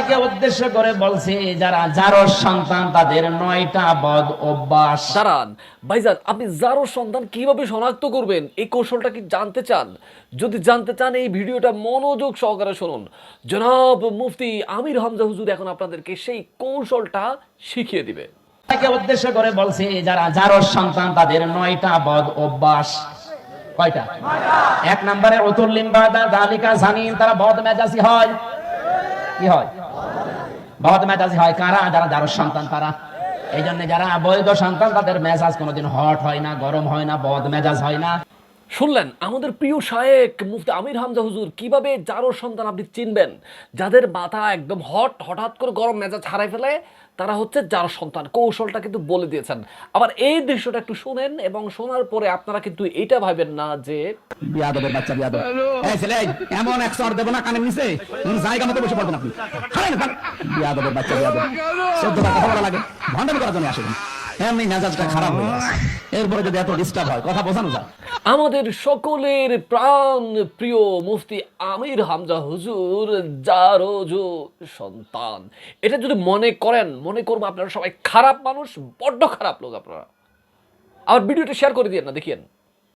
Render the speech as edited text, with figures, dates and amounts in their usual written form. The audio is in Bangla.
তাকে উদ্দেশ্য করে বলছে যারা জারজ সন্তান তাদের 9টা বদ অভ্যাস। দাঁড়ান ভাইজান, আপনি জারো সন্তান কিভাবে শনাক্ত করবেন এই কৌশলটা কি জানতে চান? যদি জানতে চান এই ভিডিওটা মনোযোগ সহকারে শুনুন। জনাব মুফতি আমির হামজা হুজুর এখন আপনাদেরকে সেই কৌশলটা শিখিয়ে দিবে। তাকে উদ্দেশ্য করে বলছে যারা জারজ সন্তান তাদের 9টা বদ অভ্যাস। কয়টা? 1 নম্বরে উতুল্লিম বাদা যালিকা জানিন, তারা বদ মেজাজি হয়। কি হয়? বদ মেজাজি হয়। কারা? যারা জারজ সন্তান তারা। এই জন্য যারা বৈধ সন্তান তাদের মেজাজ কোনোদিন হট হয় না, গরম হয় না, বদ মেজাজ হয় না। শুনলেন আমাদের প্রিয় শায়েখ মুফতি আমির হামজা হুজুর কিভাবে জারো সন্তান আপনি চিনবেন। যাদের মাথা একদম হঠাৎ করে গরম মেজাজ হারাই ফেলে তারা হচ্ছে জারো সন্তান। কৌশলটা কিন্তু বলে দিয়েছেন। আবার এই দৃশ্যটা একটু শুনেন এবং শোনার পরে আপনারা কিন্তু এটা ভাবেন না যে বিয়াদবের বাচ্চা বিয়াদব। এই ছেলে এমন এক চড় দেব না কানের নিচে, তুমি জায়গা মতো বসে পড়বেন আপনি। বিয়াদবের বাচ্চা বিয়াদব। 14টা কথা বলা লাগে, ভণ্ডামি করার জন্য আসেন। এমনি মেজাজটা খারাপ হয়ে গেছে, এরপরে যদি এত ডিস্টার্ব হয় কথা বোঝানো যায়। আমাদের সকলের প্রাণ প্রিয় মুফতি আমির হামজা হুজুর জারজো সন্তান, এটা যদি মনে করবো আপনারা সবাই খারাপ মানুষ, বড্ড খারাপ লোক আপনারা। আর ভিডিওটা শেয়ার করে দিয়েন না, দেখিয়েন।